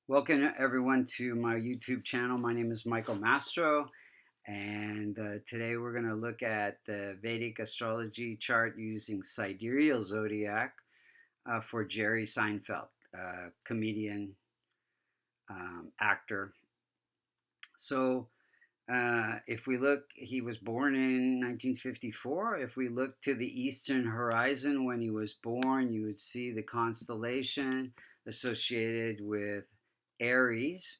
Welcome everyone to my YouTube channel. My name is Michael Mastro, and today we're going to look at the Vedic Astrology chart using sidereal zodiac for Jerry Seinfeld, comedian, actor. So if we look, he was born in 1954. If we look to the eastern horizon when he was born, you would see the constellation associated with Aries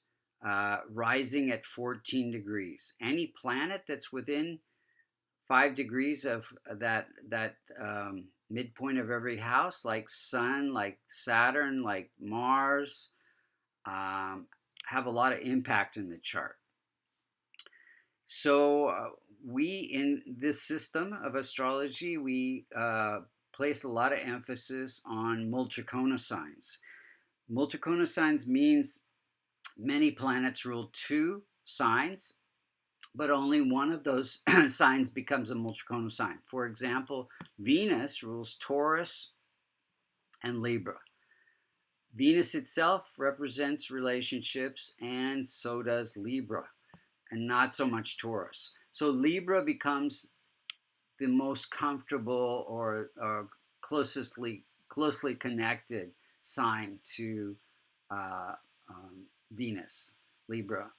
rising at 14 degrees. Any planet that's within 5 degrees of that midpoint of every house, like Sun, like Saturn, like Mars, um, have a lot of impact in the chart. So we in this system of astrology, we place a lot of emphasis on multicona signs. Multicona signs means many planets rule two signs, but only one of those signs becomes a multicona sign. For example, Venus rules Taurus and Libra. Venus itself represents relationships, and so does Libra, and not so much Taurus. So Libra becomes the most comfortable or closely connected sign to uh, Venus, Libra.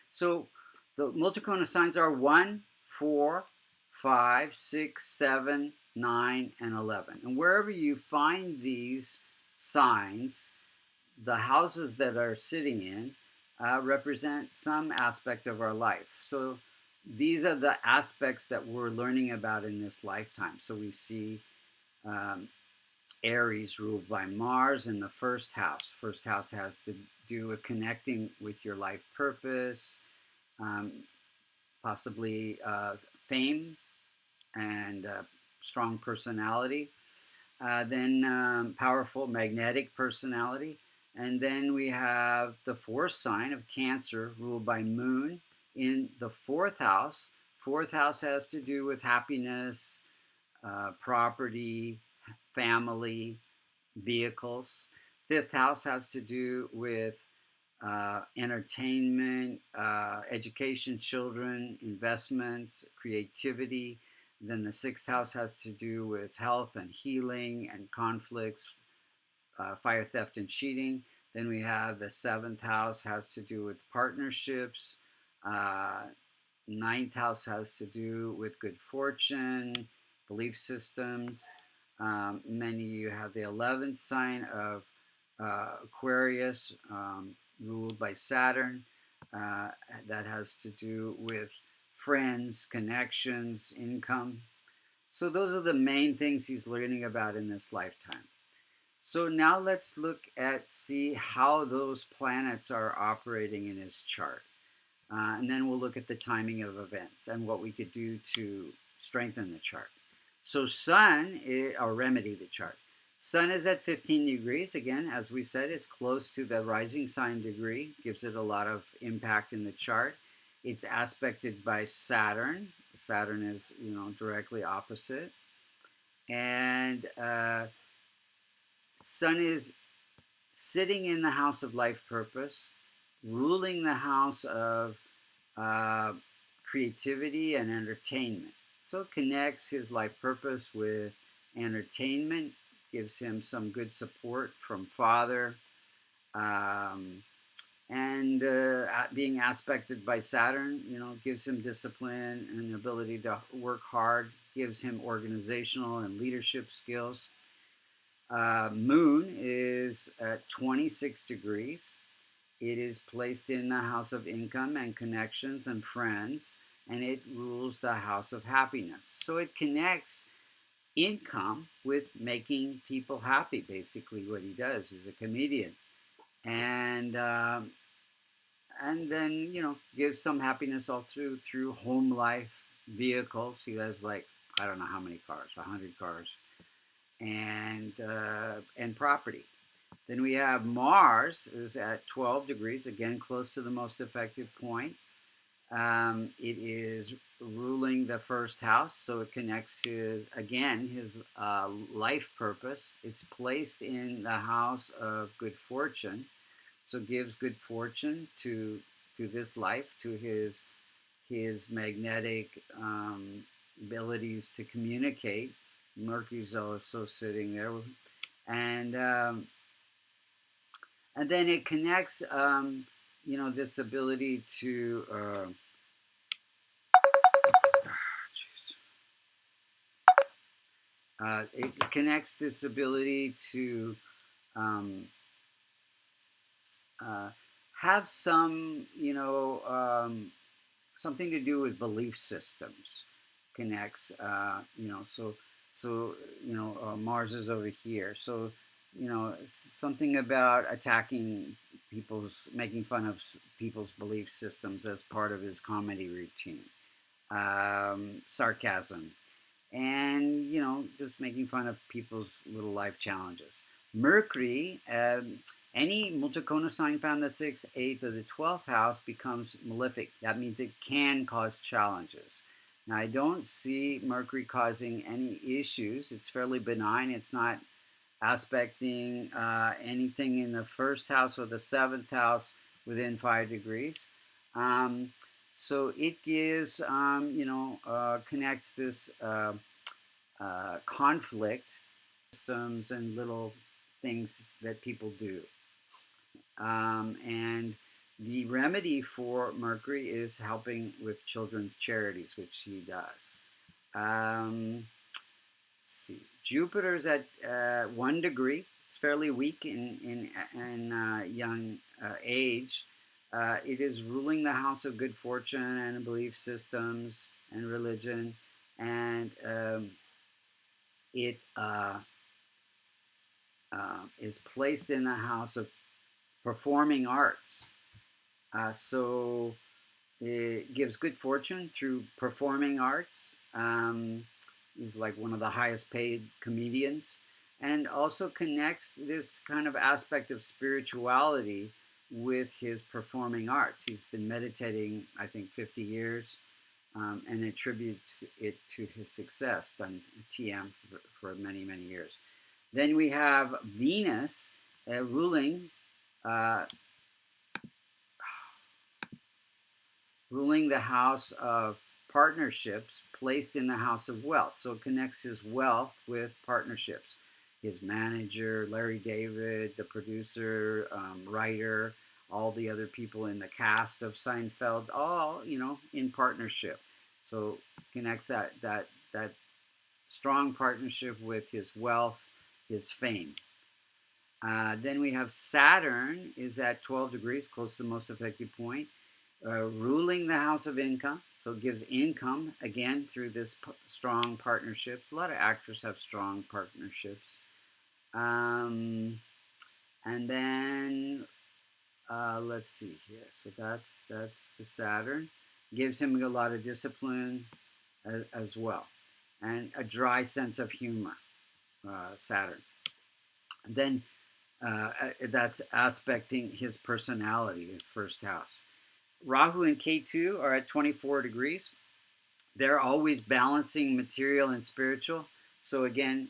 So the multicona signs are 1, 4, 5, 6, 7, 9, and 11. And wherever you find these signs, the houses that are sitting in represent some aspect of our life. So these are the aspects that we're learning about in this lifetime. So we see um, Aries ruled by Mars in the first house. First house has to do with connecting with your life purpose, um, possibly fame and strong personality. Then powerful magnetic personality. And then we have the fourth sign of Cancer, ruled by Moon in the fourth house. Fourth house has to do with happiness, property, family, vehicles. Fifth house has to do with entertainment, education, children, investments, creativity. Then the sixth house has to do with health and healing and conflicts, fire, theft, and cheating. Then we have the seventh house has to do with partnerships. Uh, Ninth house has to do with good fortune, belief systems. Many of you have the 11th sign of Aquarius, ruled by Saturn. Uh, that has to do with friends, connections, income. So those are the main things he's learning about in this lifetime. So now let's look at see how those planets are operating in his chart. And then we'll look at the timing of events and what we could do to strengthen the chart. So Sun, or remedy the chart. Sun is at 15 degrees. Again, as we said, it's close to the rising sign degree, gives it a lot of impact in the chart. It's aspected by Saturn. Saturn is, directly opposite. And Sun is sitting in the house of life purpose, ruling the house of uh, creativity and entertainment. So it connects his life purpose with entertainment, gives him some good support from father, um, and being aspected by Saturn, gives him discipline and ability to work hard, gives him organizational and leadership skills. Moon is at 26 degrees. It is placed in the house of income and connections and friends, and it rules the house of happiness. So it connects income with making people happy, basically, what he does. He's a comedian. And then, gives some happiness all through home life, vehicles. He has, like, I don't know how many cars, 100 cars, and property. Then we have Mars is at 12 degrees, again close to the most effective point. It is ruling the first house, so it connects his life purpose. It's placed in the house of good fortune, so gives good fortune to this life, to his magnetic abilities to communicate. Mercury's also sitting there, and um, and then it connects, this ability to. It connects this ability to um, uh, have some, something to do with belief systems. Connects, Mars is over here, so something about attacking making fun of people's belief systems as part of his comedy routine. Sarcasm, and just making fun of people's little life challenges. Mercury, any multicona sign found in the 6th, 8th, or the 12th house becomes malefic. That means it can cause challenges. Now, I don't see Mercury causing any issues. It's fairly benign. It's not aspecting anything in the 1st house or the 7th house within 5 degrees. So it gives, connects this conflict systems and little things that people do. And the remedy for Mercury is helping with children's charities, which he does. Let's see. Jupiter's at 1 degree. It's fairly weak in young age. It is ruling the house of good fortune and belief systems and religion, and it is placed in the house of performing arts. So it gives good fortune through performing arts. He's like one of the highest paid comedians, and also connects this kind of aspect of spirituality with his performing arts. He's been meditating, I think, 50 years, and attributes it to his success, done TM for many, many years. Then we have Venus ruling the house of partnerships, placed in the house of wealth. So it connects his wealth with partnerships. His manager, Larry David, the producer, writer, all the other people in the cast of Seinfeld, all in partnership. So connects that strong partnership with his wealth, his fame. Then we have Saturn is at 12 degrees, close to the most effective point, ruling the house of income. So it gives income, again, through this strong partnerships. A lot of actors have strong partnerships. And then, let's see here. So that's the Saturn. Gives him a lot of discipline as well. And a dry sense of humor, Saturn. And then that's aspecting his personality, his 1st house. Rahu and Ketu are at 24 degrees. They're always balancing material and spiritual. So again,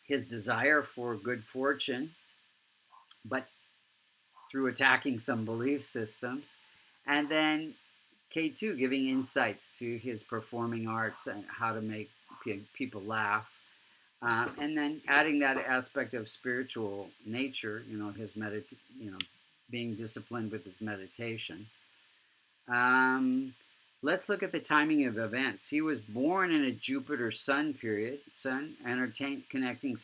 his desire for good fortune, but through attacking some belief systems. And then K2 giving insights to his performing arts and how to make people laugh. And then adding that aspect of spiritual nature, his being disciplined with his meditation. Let's look at the timing of events. He was born in a Jupiter Sun period. Sun connecting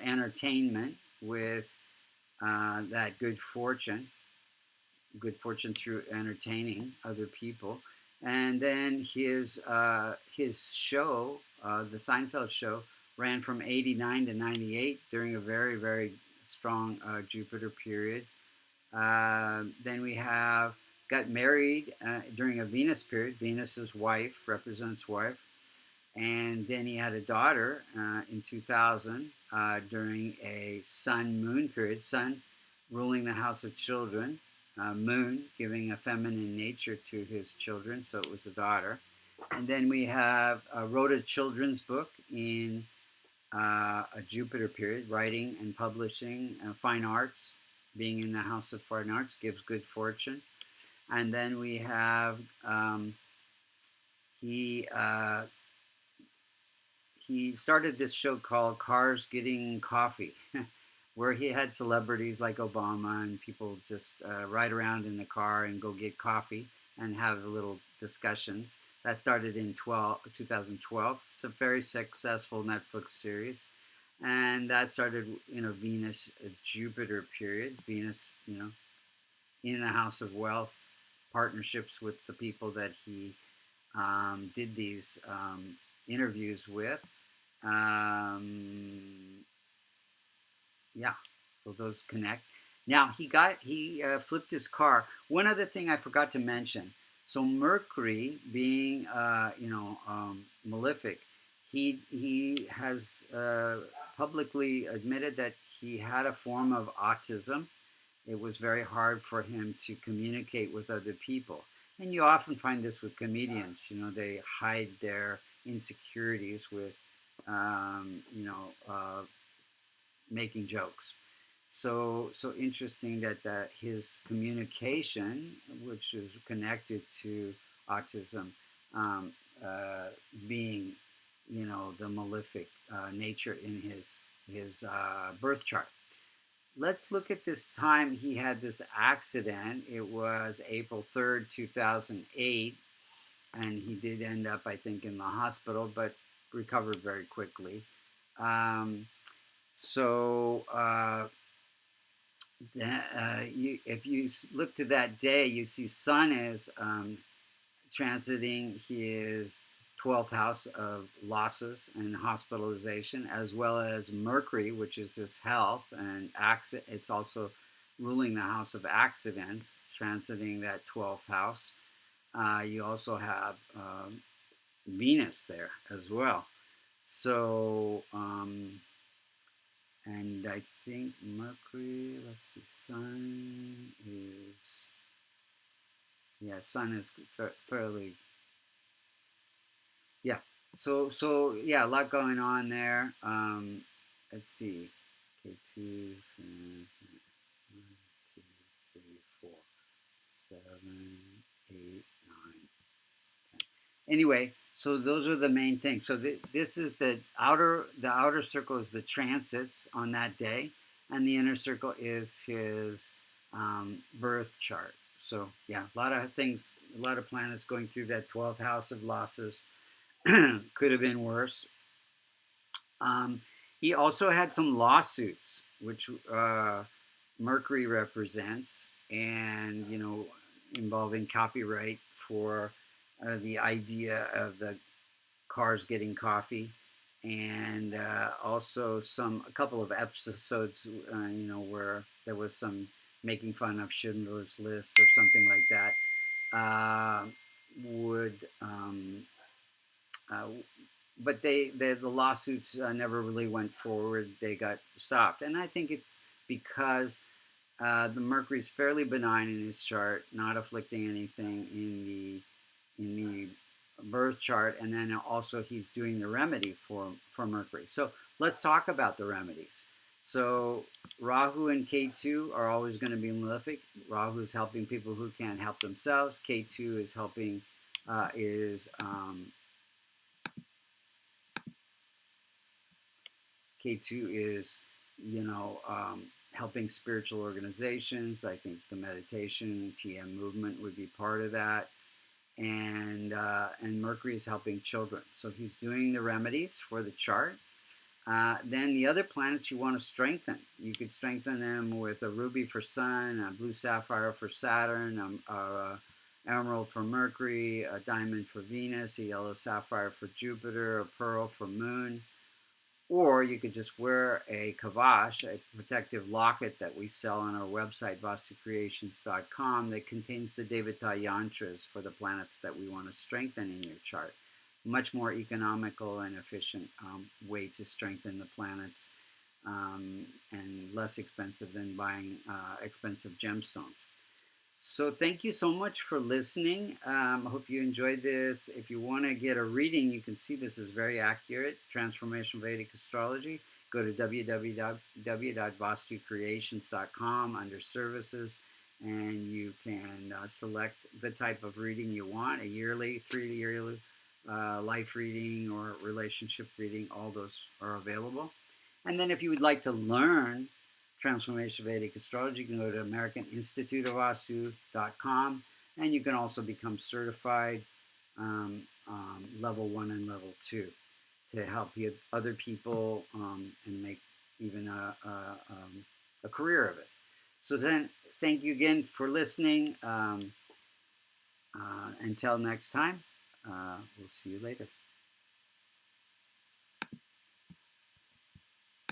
entertainment with that good fortune through entertaining other people. And then his show, the Seinfeld show, ran from 89 to 98 during a very, very strong Jupiter period. Then we got married during a Venus period. Venus's wife represents wife. And then he had a daughter in 2000 during a Sun-Moon period. Sun ruling the house of children. Moon giving a feminine nature to his children, so it was a daughter. And then we wrote a children's book in a Jupiter period, writing and publishing, fine arts, being in the House of Fine Arts gives good fortune. And then we have he he started this show called Cars Getting Coffee, where he had celebrities like Obama and people just ride around in the car and go get coffee and have little discussions. That started in 2012. It's a very successful Netflix series. And that started in a Venus Jupiter period. Venus, in the House of Wealth, partnerships with the people that he did these interviews with. Yeah, so those connect. Now he flipped his car. One other thing I forgot to mention. So Mercury, being malefic, he has publicly admitted that he had a form of autism. It was very hard for him to communicate with other people. And you often find this with comedians. They hide their insecurities with, making jokes. So interesting that his communication, which is connected to autism, um, being, the malefic nature in his birth chart. Let's look at this time he had this accident. It was April 3rd, 2008, and he did end up, I think, in the hospital, but recovered very quickly. If you look to that day, you see Sun is transiting his 12th house of losses and hospitalization, as well as Mercury, which is his health and accident. It's also ruling the house of accidents, transiting that 12th house. You also have Venus there as well. So, and I think Mercury, let's see, Sun is fairly, yeah. So yeah, a lot going on there. Let's see, K2, 1, 2, 3, 4, 7, 8, 9, 10. Anyway, so those are the main things. So this is the outer circle is the transits on that day, and the inner circle is his birth chart. So yeah, a lot of things, a lot of planets going through that 12th house of losses. Could have been worse. He also had some lawsuits, which Mercury represents, and involving copyright for the idea of the cars getting coffee, and also a couple of episodes, where there was some making fun of Schindler's List or something like that. But the lawsuits never really went forward. They got stopped, and I think it's because the Mercury is fairly benign in his chart, not afflicting anything in the birth chart, and then also he's doing the remedy for Mercury. So let's talk about the remedies. So Rahu and K2 are always going to be malefic. Rahu is helping people who can't help themselves. K2 is helping K2 is, helping spiritual organizations. I think the meditation, TM movement would be part of that. And Mercury is helping children. So he's doing the remedies for the chart. Then the other planets you want to strengthen. You could strengthen them with a ruby for Sun, a blue sapphire for Saturn, emerald for Mercury, a diamond for Venus, a yellow sapphire for Jupiter, a pearl for Moon. Or you could just wear a kavash, a protective locket that we sell on our website, vastucreations.com, that contains the Devata yantras for the planets that we want to strengthen in your chart. Much more economical and efficient way to strengthen the planets, and less expensive than buying expensive gemstones. So thank you so much for listening. I hope you enjoyed this. If you want to get a reading, you can see this is very accurate, Transformation Vedic Astrology. go to www.vastucreations.com under services, and you can select the type of reading you want, a yearly, 3 yearly life reading or relationship reading. All those are available. And then if you would like to learn Transformation Vedic Astrology, you can go to American Institute of Vastu.com, and you can also become certified level 1 and level 2 to help you, other people and make even a career of it. So then, thank you again for listening. Until next time, we'll see you later.